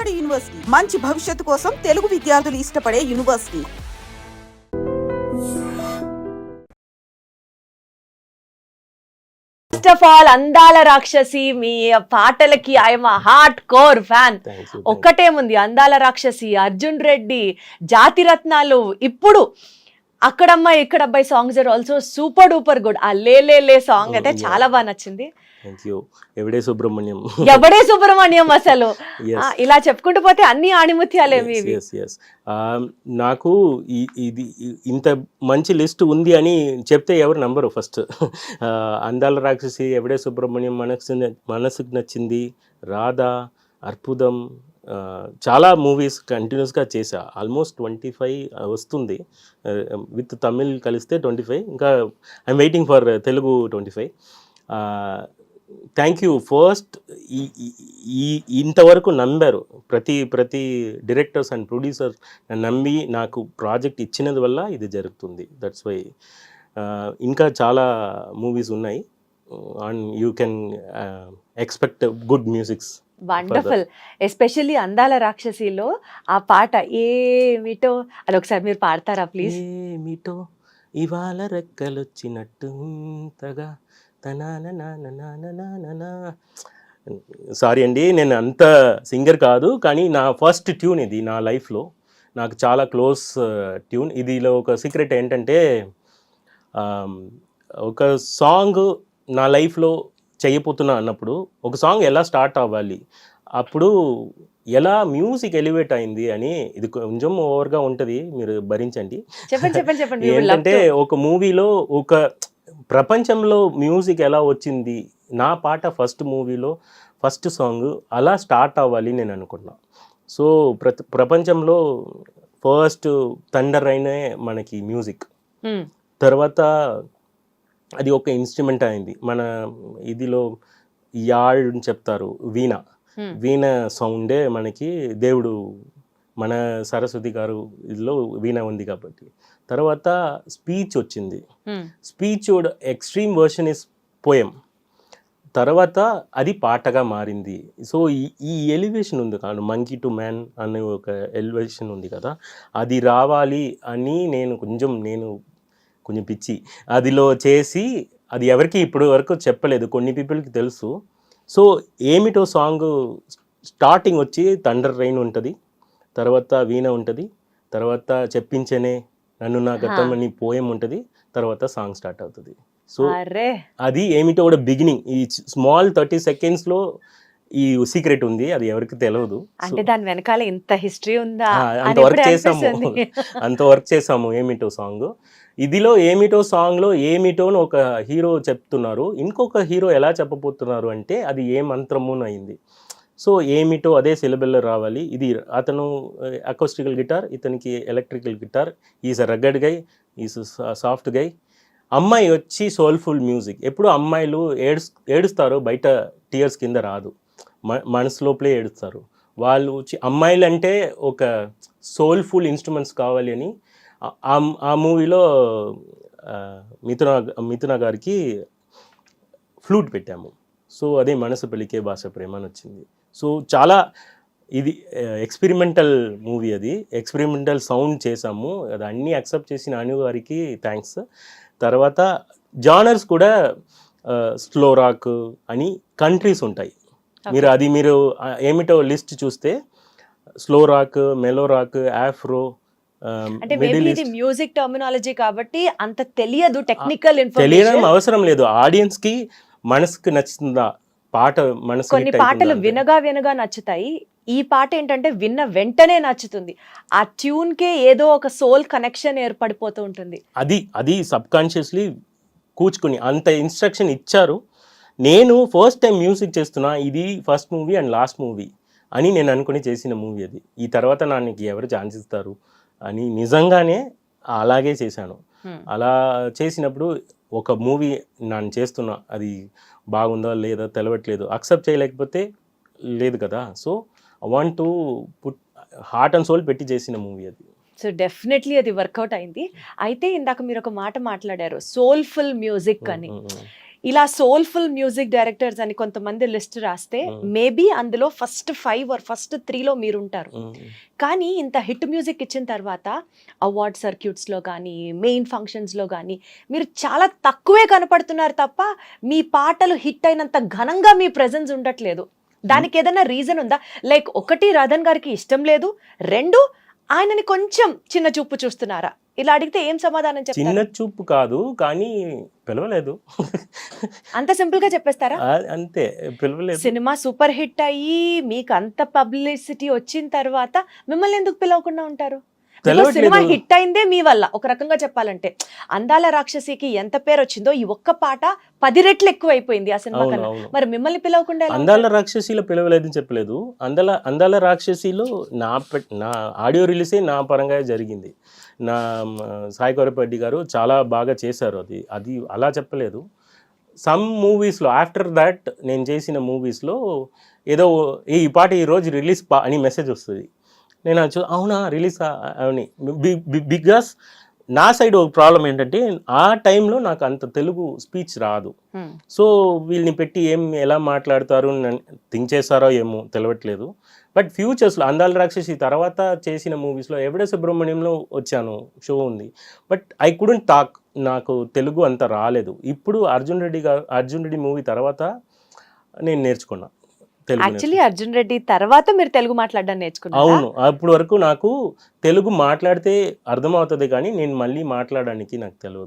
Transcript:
Board university, మంచి భవిష్యత్తు కోసం తెలుగు విద్యార్థులు ఇష్టపడే యూనివర్సిటీ. ఫస్ట్ ఆఫ్ ఆల్ అందాల రాక్షసి మీ పాటలకి ఐఎమ్ హార్డ్ కోర్ ఫ్యాన్. ఒక్కటేముంది, అందాల రాక్షసి, అర్జున్ రెడ్డి, జాతి రత్నాలు, ఇప్పుడు Akkadamma Ikkadabbayi songs are also super duper good. ఆ లే సాంగ్ అయితే చాలా బాగా నచ్చింది. ఎవడే సుబ్రహ్మణ్యం అసలు ఇలా చెప్పుకుంటూ పోతే అన్ని ఆణిముత్యాలే. నాకు ఇది ఇంత మంచి లిస్ట్ ఉంది అని చెప్తే ఎవరు నంబరు. ఫస్ట్ అందాల రాక్షసి, ఎవడే సుబ్రహ్మణ్యం, మనసుకు నచ్చింది, రాధా, అర్బుదం, చాలా మూవీస్ కంటిన్యూస్గా చేసా. ఆల్మోస్ట్ 25 వస్తుంది, విత్ తమిళ్ కలిస్తే 25. ఇంకా I'm waiting for Telugu 25. Thank you. First ఇంతవరకు నమ్మారు ప్రతి డైరెక్టర్స్ అండ్ ప్రొడ్యూసర్స్ నమ్మి నాకు ప్రాజెక్ట్ ఇచ్చినందు వల్ల ఇది జరుగుతుంది. దట్స్ వై ఇంకా చాలా మూవీస్ ఉన్నాయి and you can expect good musics. Wonderful. Especially అందాల రాక్షసిలో ఆ పాట ఏమిటో అది ఒకసారి మీరు పాడతారా ప్లీజ్? ఏమిటో ఇవాళ రెక్కలొచ్చినట్టుంతగా సారీ అండి, నేను అంత సింగర్ కాదు, కానీ నా ఫస్ట్ ట్యూన్ ఇది నా లైఫ్లో. నాకు చాలా క్లోజ్ ట్యూన్. ఇదిలో ఒక సీక్రెట్ ఏంటంటే, ఒక సాంగ్ నా లైఫ్లో చేయబోతున్నా అన్నప్పుడు ఒక సాంగ్ ఎలా స్టార్ట్ అవ్వాలి, అప్పుడు ఎలా మ్యూజిక్ ఎలివేట్ అయింది అని, ఇది కొంచెం ఓవర్గా ఉంటుంది, మీరు భరించండి. చెప్పండి. ఏంటంటే ఒక మూవీలో ఒక ప్రపంచంలో మ్యూజిక్ ఎలా వచ్చింది, నా పాట ఫస్ట్ మూవీలో ఫస్ట్ సాంగ్ అలా స్టార్ట్ అవ్వాలి నేను అనుకున్నా. సో ప్రపంచంలో ఫస్ట్ థండర్ అయినే మనకి మ్యూజిక్, తర్వాత అది ఒక ఇన్స్ట్రుమెంట్ అయింది. మన ఇదిలో యాడ్ అని చెప్తారు, వీణ సౌండే మనకి దేవుడు, మన సరస్వతి గారు ఇదిలో వీణ ఉంది కాబట్టి. తర్వాత స్పీచ్ వచ్చింది. Speech extreme version is poem. తర్వాత అది పాటగా మారింది. సో ఈ ఎలివేషన్ ఉంది కాదు, మంకీ టు మ్యాన్ అనే ఒక ఎలివేషన్ ఉంది కదా, అది రావాలి అని నేను కొంచెం పిచ్చి అదిలో చేసి, అది ఎవరికి ఇప్పుడు వరకు చెప్పలేదు, కొన్ని పీపుల్కి తెలుసు. సో ఏమిటో సాంగ్ స్టార్టింగ్ వచ్చి థండర్ రైన్ ఉంటుంది, తర్వాత వీణ ఉంటుంది, తర్వాత చెప్పించనే నన్ను నా గతం అని పోయం ఉంటుంది, తర్వాత సాంగ్ స్టార్ట్ అవుతుంది. సో అది ఏమిటో కూడా బిగినింగ్. ఈ స్మాల్ 30 సెకండ్స్లో ఈ సీక్రెట్ ఉంది, అది ఎవరికి తెలియదు. అంటే దాని వెనకాల ఇంత హిస్టరీ ఉందా? అంత వర్క్ చేసాము ఏమిటో సాంగ్. ఇదిలో ఏమిటో సాంగ్లో ఏమిటో అని ఒక హీరో చెప్తున్నారు, ఇంకొక హీరో ఎలా చెప్పబోతున్నారు అంటే అది ఏ మంత్రము అయింది. సో ఏమిటో అదే సిలబుల్లో రావాలి. ఇది అతను అకౌస్టికల్ గిటార్, ఇతనికి electrical guitar, is rugged guy, is soft guy. అమ్మాయి వచ్చి సోల్ఫుల్ మ్యూజిక్. ఎప్పుడు అమ్మాయిలు ఏడుస్తారు, బయట టీయర్స్ కింద రాదు, మనసు లోపలే ఏడుస్తారు. వాళ్ళు అమ్మాయిలు అంటే ఒక సోల్ఫుల్ ఇన్స్ట్రుమెంట్స్ కావాలి అని ఆ మూవీలో మిథున గారికి ఫ్లూట్ పెట్టాము. సో అదే మనసు పలికే భాష ప్రేమ అని వచ్చింది. సో చాలా ఇది ఎక్స్పెరిమెంటల్ మూవీ, అది ఎక్స్పెరిమెంటల్ సౌండ్ చేసాము. అది అన్నీ యాక్సెప్ట్ చేసిన అను గారికి థ్యాంక్స్. తర్వాత జానర్స్ కూడా స్లో రాక్ అని కంట్రీస్ ఉంటాయి. మీరు ఏమిటో లిస్ట్ చూస్తే slow rock, mellow rock, afro, అంటే మ్యూజిక్ టర్మినాలజీ కాబట్టి అంత తెలియదు, టెక్నికల్ తెలియడం అవసరం లేదు. ఆడియన్స్ కి మనసుకు నచ్చుతుందా పాట, మనసు కొన్ని పాటలు వినగా నచ్చుతాయి. ఈ పాట ఏంటంటే విన్న వెంటనే నచ్చుతుంది. ఆ ట్యూన్ కే ఏదో ఒక సోల్ కనెక్షన్ ఏర్పడిపోతూ ఉంటుంది. అది సబ్ కాన్షియస్లీ కూర్చుకుని అంత ఇన్స్ట్రక్షన్ ఇచ్చారు. నేను ఫస్ట్ టైం మ్యూజిక్ చేస్తున్నా, ఇది first movie and last movie అని నేను అనుకుని చేసిన మూవీ అది. ఈ తర్వాత నాకు ఎవరు ఛాన్స్ ఇస్తారు అని నిజంగానే అలాగే చేశాను. అలా చేసినప్పుడు ఒక మూవీ నేను చేస్తున్నా, అది బాగుందా లేదా తెలవట్లేదు, అక్సెప్ట్ చేయలేకపోతే లేదు కదా. So I want to put heart and soul పెట్టి చేసిన మూవీ అది. సో డెఫినెట్లీ అది వర్కౌట్ అయింది. అయితే ఇందాక మీరు ఒక మాట మాట్లాడారు, సోల్ఫుల్ మ్యూజిక్ అని. ఇలా సోల్ఫుల్ మ్యూజిక్ డైరెక్టర్స్ అని కొంతమంది లిస్ట్ రాస్తే మేబీ అందులో ఫస్ట్ 5 or ఫస్ట్ 3లో మీరుంటారు. కానీ ఇంత హిట్ మ్యూజిక్ ఇచ్చిన తర్వాత అవార్డ్ సర్క్యూట్స్లో కానీ మెయిన్ ఫంక్షన్స్లో కానీ మీరు చాలా తక్కువే కనపడుతున్నారు తప్ప మీ పాటలు హిట్ అయినంత ఘనంగా మీ ప్రెజెన్స్ ఉండట్లేదు. దానికి ఏదైనా రీజన్ ఉందా? లైక్ ఒకటి రాధన్ గారికి ఇష్టం లేదు, 2 ఆయనని కొంచెం చిన్న చూపు చూస్తున్నారా? ఇలా అడిగితే ఏం సమాధానం చెప్తారు? చిన్న చూపు కాదు, కానీ పిలవలేదు. అంత సింపుల్ గా చెప్పేస్తారా? అంతే, పిలవలేదు. సినిమా సూపర్ హిట్ అయ్యి మీకు అంత పబ్లిసిటీ వచ్చిన తర్వాత మిమ్మల్ని ఎందుకు పిలవకుండా ఉంటారు? సినిమా హిట్ అయిందే మీ వల్ల. ఒక రకంగా చెప్పాలంటే అందాల రాక్షసికి ఎంత పేరు వచ్చిందో ఈ ఒక్క పాట 10 రెట్లు ఎక్కువ అయిపోయింది ఆ సినిమా కన్నా. మరి మిమ్మల్ని పిలవకుండా అందాల రాక్షసిలో పిలవలేదని చెప్పలేదు. అందాల రాక్షసిలో నా ఆడియో రిలీజే నా పరంగా జరిగింది. నా సాయి కొరపెడ్డి గారు చాలా బాగా చేశారు. అది అలా చెప్పలేదు. సమ్ మూవీస్లో ఆఫ్టర్ దాట్ నేను చేసిన మూవీస్లో ఏదో ఈ పాట ఈరోజు రిలీజ్ అని మెసేజ్ వస్తుంది. నేను అవునా రిలీజ్ అని, బికాస్ నా సైడ్ ఒక ప్రాబ్లం ఏంటంటే ఆ టైంలో నాకు అంత తెలుగు స్పీచ్ రాదు. సో వీళ్ళని పెట్టి ఎలా మాట్లాడతారు థింక్ చేస్తారో ఏమో తెలియట్లేదు. బట్ ఫ్యూచర్స్లో అందాల రాక్షసి తర్వాత చేసిన మూవీస్లో ఎవడే సుబ్రహ్మణ్యంలో వచ్చాను, షో ఉంది. బట్ ఐ కుడెంట్ టాక్, నాకు తెలుగు అంత రాలేదు. ఇప్పుడు అర్జున్ రెడ్డి మూవీ తర్వాత నేను నేర్చుకున్నా. యాక్చువల్లీ అర్జున్ రెడ్డి తర్వాత మీరు తెలుగు మాట్లాడడం నేర్చుకున్నారు? అవును, అప్పటి వరకు నాకు తెలుగు మాట్లాడితే అర్థమవుతుంది, కానీ నేను మళ్ళీ మాట్లాడడానికి నాకు తెలియదు.